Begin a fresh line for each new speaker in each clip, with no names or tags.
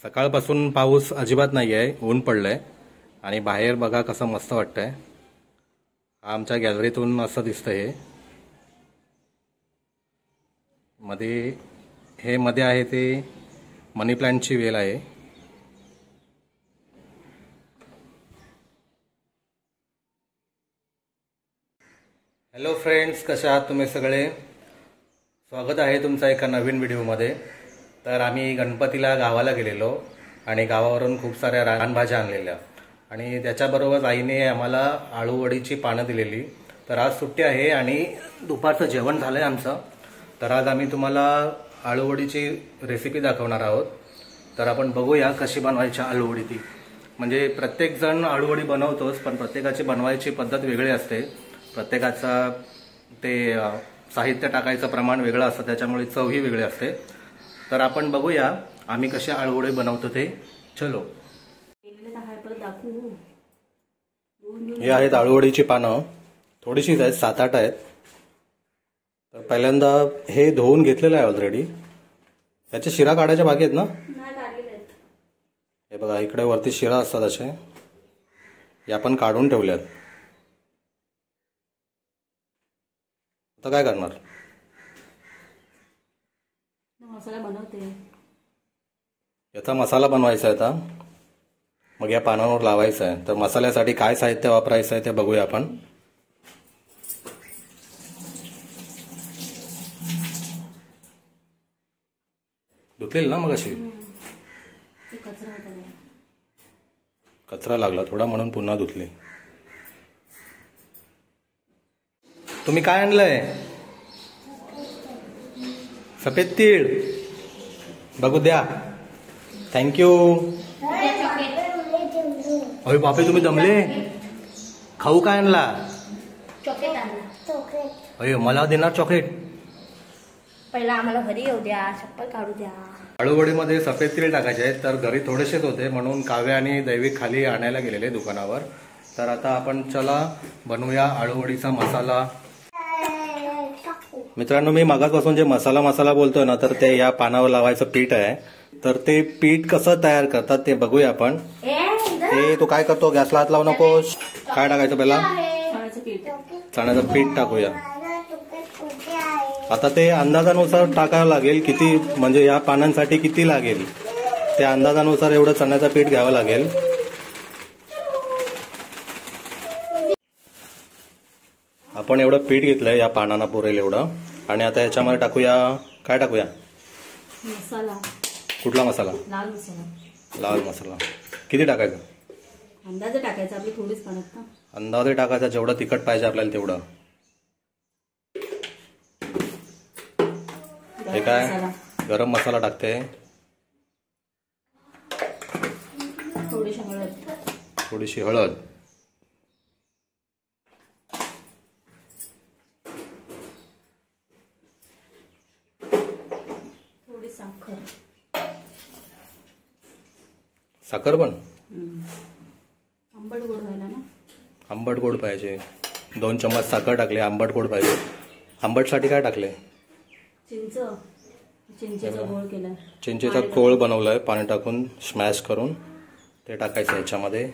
सकाळपासून पाऊस अजिबात नाही आहे, ऊन पडलंय आणि बाहेर बघा कसं मस्त वाटतंय. आमच्या गॅलरीतून असं दिसतंय. मध्ये आहे ते मनी प्लांटची वेल आहे. हॅलो फ्रेंड्स, कसे आहात तुम्ही सगळे? स्वागत आहे तुमचं एका नवीन व्हिडिओमध्ये. तर आम्ही गणपतीला गावाला गेलेलो आणि गावावरून खूप साऱ्या रानभाज्या आणलेल्या आणि त्याच्याबरोबर आईने आम्हाला आळूवडीची पानं दिलेली. तर आज सुट्टी आहे आणि दुपारचं जेवण झालं आहे आमचं. तर आज आम्ही तुम्हाला आळूवडीची रेसिपी दाखवणार आहोत. तर आपण बघूया कशी बनवायची आळूवडी ती. म्हणजे प्रत्येकजण आळूवडी बनवतोच, पण प्रत्येकाची बनवायची पद्धत वेगळी असते. प्रत्येकाचा ते साहित्य टाकायचं प्रमाण वेगळं असतं, त्याच्यामुळे चवही वेगळी असते. तर आपण बघूया आम्ही कशा आळूवडी बनवतो ते. चलो. हे आहेत आळूवडीची पानं, थोडीशीच आहेत, 7-8 आहेत. तर पहिल्यांदा हे धुवून घेतलेलं आहे ऑलरेडी. याच्या शिरा काढायच्या बाकी आहेत ना? हे बघा, इकडे वरती शिरा असतात असे, या पण काढून ठेवल्यात. आता काय करणार?
मसाला बनवते.
याचा मसाला बनवायचा आहे आता. मग या पानांवर लावायचं आहे. तर मसाल्यासाठी काय साहित्य वापरायचं आहे ते बघूया आपण. धुतलेली ना मग अशी? कचरा लागला थोडा म्हणून पुन्हा धुतली. तुम्ही काय आणलंय? सफेद तीळ. बघू द्या. थँक्यू. अरे बापे, तुम्ही दमले. खाऊ काय आणला?
चॉकलेट आणला.
अरे मला देणार चॉकलेट?
पहिला आम्हाला घरी येऊ द्या, चप्पल काढू द्या.
आळूवडीमध्ये सफेद तीळ टाकायचे आहेत. तर घरी थोडेसेच होते म्हणून काव्य आणि दैविक खाली आणायला गेलेले दुकानावर. तर आता आपण चला बनवूया आळूवडीचा मसाला. मित्रांनो, मी मागासपासून जे मसाला बोलतोय ना, तर ते या पानावर लावायचं पीठ आहे. तर ते पीठ कसं तयार करतात ते बघूया आपण. ते तू काय करतो? गॅसला हात लावू नकोस. काय टाकायचं पहिला? चण्याचं पीठ टाकूया. आता ते अंदाजानुसार टाकावं लागेल, किती म्हणजे या पानांसाठी किती लागेल त्या अंदाजानुसार एवढं चण्याचं पीठ घ्यावं लागेल. आपण एवढं पीठ घेतलंय या पानांना पुरेल एवढं. आणि आता याच्यामध्ये टाकूया, काय टाकूया?
मसाला.
कुठला मसाला?
लाल मसाला.
लाल मसाला. किती टाकायचं?
अंदाजे टाकायचं, आपली थोडीच पाण्यात ना.
अंदाजे टाकायचा, जेवढं तिखट पाहिजे आपल्याला तेवढं. हे काय? गरम मसाला टाकते. थोडीशी हळद.
थोडी साखर.
साखर पण?
आंबट गोड व्हायला ना.
आंबट गोड पाहिजे. 2 चम्मच साखर टाकले. आंबट गोड पाहिजे. आंबटसाठी काय टाकले?
चिंचेचा गोळ केला.
चिंचेचा कोळ बनवलाय पाणी टाकून, स्मॅश करून ते टाकायचं याच्यामध्ये.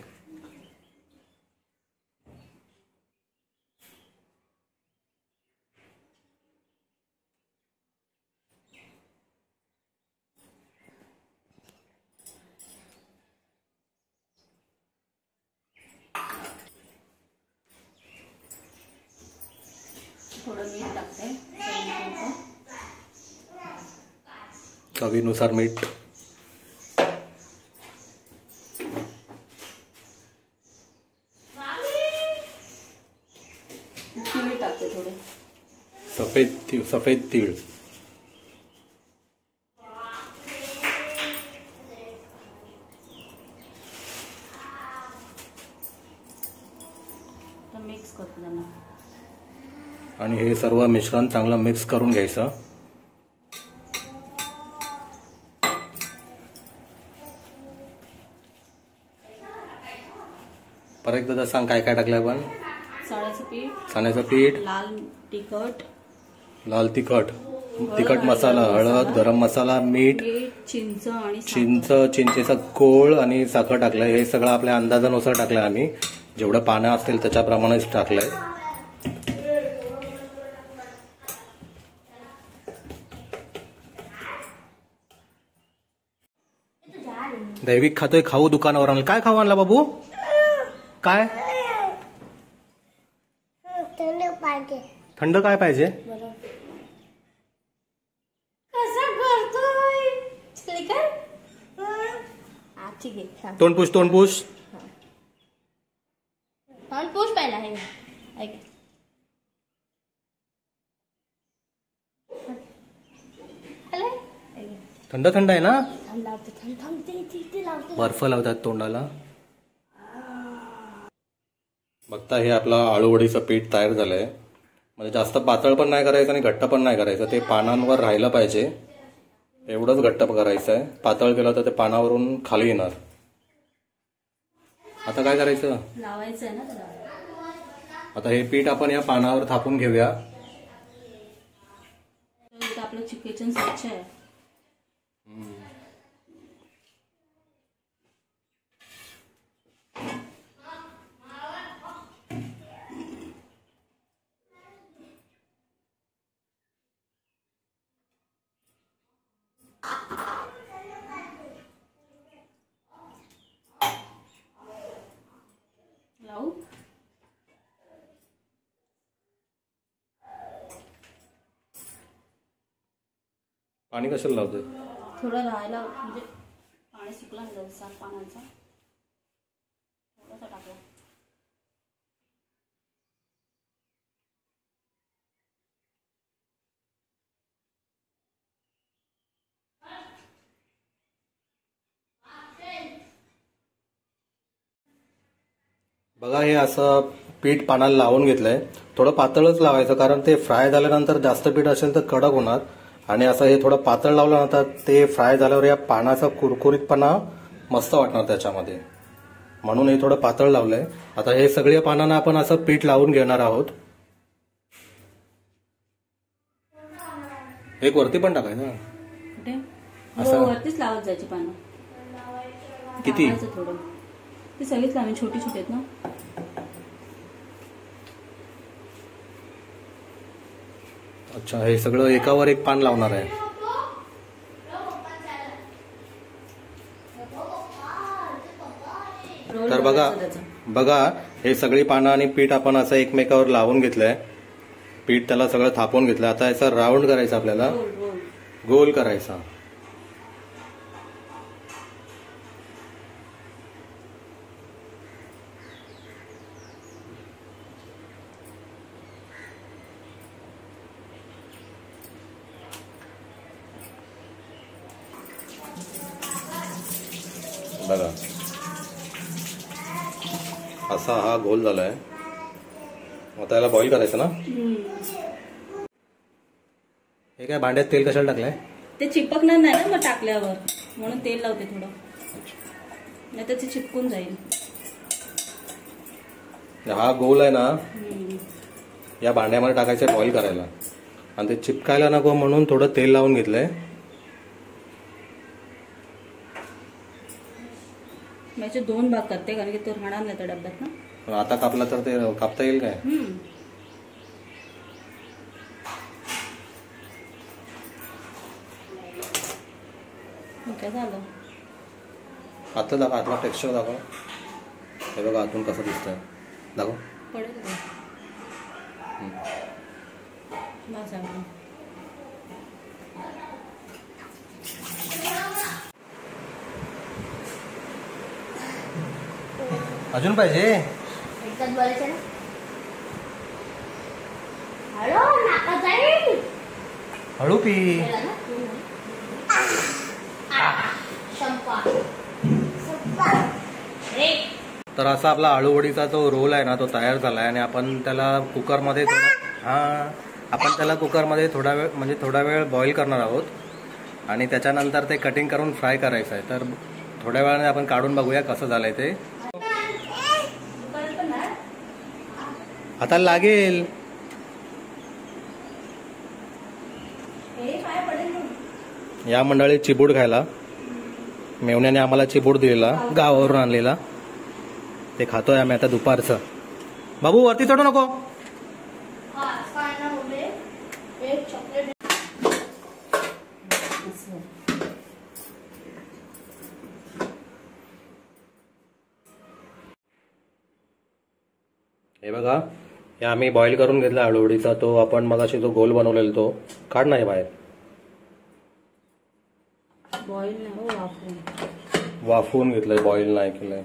थोडं मीठ टाकते,
चवीनुसार मीठ.
तीळ टाकते थोडे.
सफेद तीळ.
मिक्स करते त्यांना.
आणि हे सर्व मिश्रण चांगलं मिक्स करून घ्यायचं. परत एकदा सांग काय काय टाकलं आपण?
चण्याचं पीठ.
चण्याचं पीठ.
लाल तिखट.
लाल तिखट. तिखट मसाला, हळद, गरम मसाला, मीठ,
चिंच आणि
चिंचेचा कोळ आणि साखर टाकलंय. हे सगळं आपल्या अंदाजानुसार टाकलंय आम्ही. जेवढं पानं असतील त्याच्याप्रमाणेच टाकलंय. दैविक खातोय खाऊ दुकानावर आणलं. काय खाऊ आणला बाबू? काय थंड काय पाहिजे? तोंड पुश
तोंड पुश पाहिला आहे.
थंड थंड आहे ना? बर्फ लावतात तोंडाला. बघता हे आपला आळूवडीचं पीठ तयार झालंय. म्हणजे जास्त पातळ पण नाही करायचं आणि घट्ट पण नाही करायचं. ते पानांवर राहिलं पाहिजे एवढंच घट्ट करायचं आहे. पातळ केलं तर ते पानावरून खाली येणार. आता काय करायचं?
लावायचं ना.
आता हे पीठ आपण या पानावर थापून घेऊया.
आपलं किचन स्वच्छ आहे. लावू
पाणी कशाला लावतोय?
थोडं राहायला, म्हणजे पाणी सुकला साफ पाण्याचा थोडासा टाकला.
बघा हे असं पीठ पानाला लावून घेतलंय. थोडं पातळच लावायचं कारण ते फ्राय झाल्यानंतर जास्त पीठ असेल तर कडक होणार. आणि असं हे थोडं पातळ लावलं ना तर ते फ्राय झाल्यावर या पानाचा कुरकुरीतपणा मस्त वाटणार त्याच्यामध्ये. म्हणून हे थोडं पातळ लावलंय. आता हे सगळ्या पानांना आपण असं पीठ लावून घेणार आहोत. एक वरती पण टाकायचं.
असं वरतीच लावत जायची पानं.
किती?
थोडं ते सगळीच लावून छोटी छोटी आहेत ना.
अच्छा हे सगळं एकावर एक पान लावणार आहे. तर बघा हे सगळी पानं आणि पीठ आपण असं एकमेकावर लावून घेतलंय. पीठ त्याला सगळं थापून घेतलं. आता याचा राऊंड करायचा आपल्याला, गोल करायचा. बघा असा हा गोल झालाय. आता याला बॉईल करायचं ना. हे काय भांड्यात तेल कशाला टाकलंय?
ते चिपकणार नाही ना मग टाकल्यावर, म्हणून तेल लावते थोडं, नाही तर ते चिपकून जाईल.
हा गोल आहे ना, या भांड्यामध्ये टाकायचं बॉईल करायला. आणि ते चिपकायला नको म्हणून थोडं तेल लावून घेतलंय.
याचे 2 भाग करते कारण की तो राहणार नाही त्या डब्यात ना.
पण आता कापला तर ते कापता येईल काय?
काय झालं?
आतलं दाखवा, आतला टेक्स्चर दाखवा. हे बघा आतून कसं दिसतंय दाखव.
पडेल का?
अजून पाहिजे?
एकदाच बोलायचं ना.
हळू पी. तर असा आपला आळूवडीचा जो रोल आहे ना तो तयार झालाय. आणि आपण त्याला कुकरमध्ये थोडा वेळ बॉईल करणार आहोत. आणि त्याच्यानंतर ते कटिंग करून फ्राय करायचं आहे. तर थोड्या वेळाने आपण काढून बघूया कसं झालंय ते. हाताला लागेल. या मंडळी चिबूड खायला. मेवण्याने आम्हाला चिबूड दिलेला, गावावरून आणलेला. ते खातोय आम्ही आता दुपारचं. बाबू वरती चढू नको. हे बघा, हे आम्ही बॉईल करून घेतला आळूवडीचा. तो आपण मगाशी जो गोल बनवलेला तो काढ नाही बाहेर.
बॉईल नाही,
वाफवून घेतलंय, बॉईल नाही केलंय.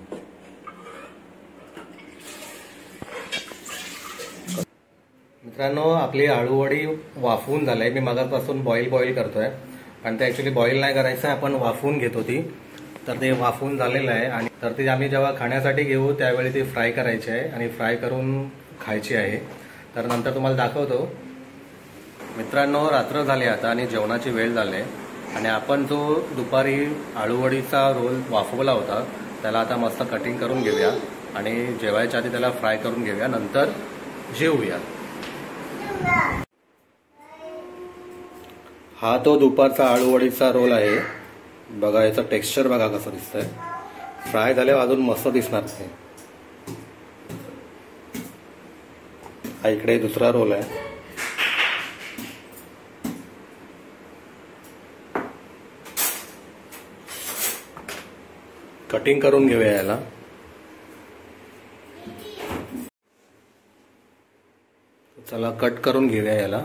मित्रांनो, आपली आळूवडी वाफवून झालंय. मी मगापासून बॉईल करतोय आणि ते ऍक्च्युली बॉईल नाही करायचं, आपण वाफवून घेत होती. तर ते वाफवून झालेलं आहे आणि तर ते आम्ही जेव्हा खाण्यासाठी घेऊ त्यावेळी ती फ्राय करायची आहे आणि फ्राय करून खायची आहे. तर नंतर तुम्हाला दाखवतो. मित्रांनो, रात्र झाली आता आणि जेवणाची वेळ झाली आणि आपण जो दुपारी आळूवडीचा रोल वाफवला होता त्याला आता मस्त कटिंग करून घेऊया आणि जेवायच्या आधी त्याला फ्राय करून घेऊया, नंतर जेवूया. हा तो दुपारचा आळूवडीचा रोल आहे. बघा, याचं टेक्स्चर बघा कसं दिसतंय. फ्राय झाल्यावर अजून मस्त दिसणार ते. हा इकडे दुसरा रोल आहे. कटिंग करून घेऊया याला. चला कट करून घेऊया याला.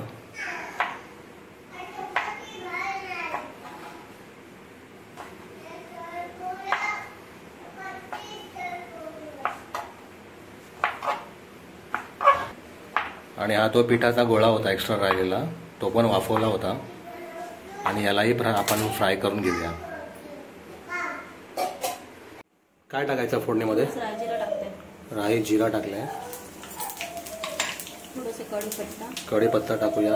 आणि हा तो पिठाचा गोळा होता एक्स्ट्रा राहिलेला, तो पण वाफवला होता आणि यालाही आपण फ्राय करून घेऊया. काय टाकायचं फोडणीमध्ये?
जिरा टाकते.
राई जिरा टाकलाय.
थोडंसं कढीपत्ता.
कढीपत्ता टाकूया.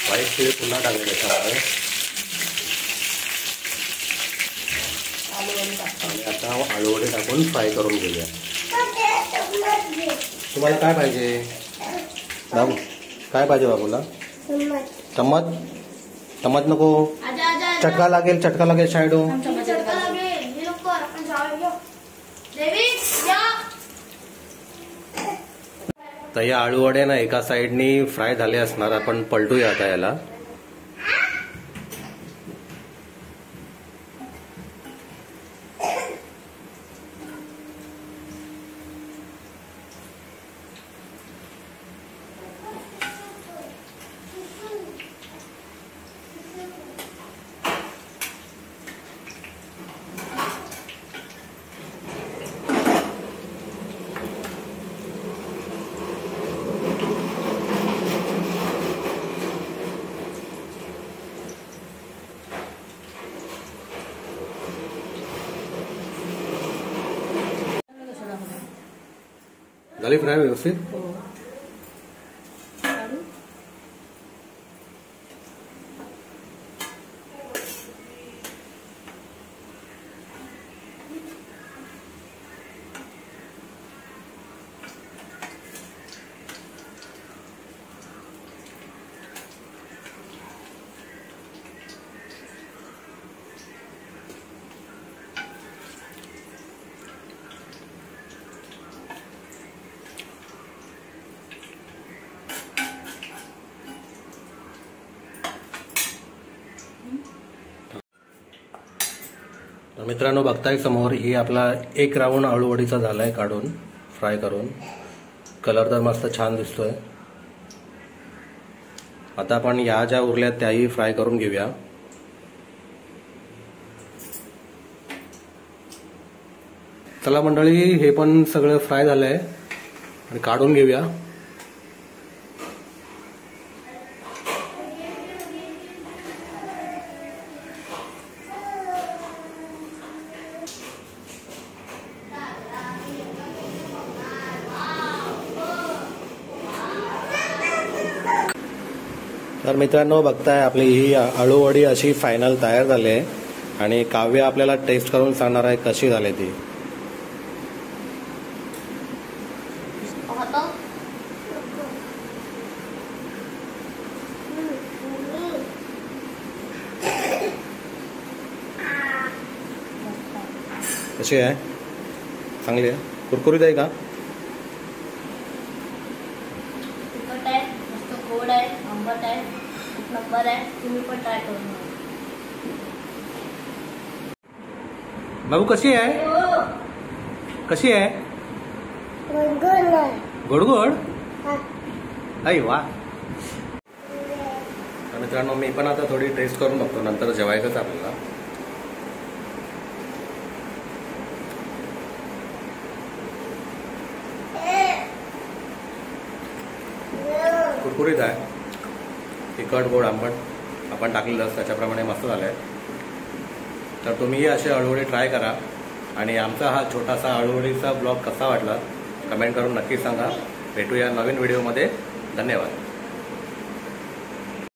व्हाईट तीळ पुन्हा टाकले त्याच्यामध्ये. आणि आता आळूवडे टाकून फ्राय करून घेऊया. तुम्हाला काय पाहिजे बाबू? काय पाहिजे बाबूला? चम्मच? चम्मच नको, चटका लागेल शायडो. तर या आळूवडे ना एका साइडनी फ्राय झाले असणार. आपण पलटूया आता याला. झाली फ्राय व्यवस्थित? मित्रांनो, बघताय समोर ही आपला एक राऊंड आळूवडीचा झालाय काढून फ्राय करून. कलर तर मस्त छान दिसतोय. आता आपण या ज्या उरल्यात त्याही फ्राय करून घेऊया. चला मंडळी, हे पण सगळं फ्राय झालंय आणि काढून घेऊया. तर मित्रांनो, बघताय आपली ही आळूवडी अशी फायनल तयार झाली आहे आणि काव्य आपल्याला टेस्ट करून सांगणार आहे कशी झाली ती. कशी आहे? चांगली आहे? कुरकुरीत आहे का?
तिखट आहे, मस्त गोड आहे, आंबट आहे, एक नंबर आहे. तुम्ही पण ट्राय करून बघा.
बाबू कशी आहे? कशी आहे? गोड गोड? आई वा. तर मित्रांनो मी पण आता थोडी टेस्ट करून बघतो, नंतर जेवायचंच आपल्याला. कुरकुरीत आहे, तिखट गोड आंबट आपण टाकलेलं त्याच्याप्रमाणे मस्त झालं आहे. तर तुम्हीही असे अळूवडी ट्राय करा आणि आमचा हा छोटासा अळूवडीचा ब्लॉग कसा वाटला कमेंट करून नक्की सांगा. भेटूया नवीन व्हिडिओमध्ये. धन्यवाद.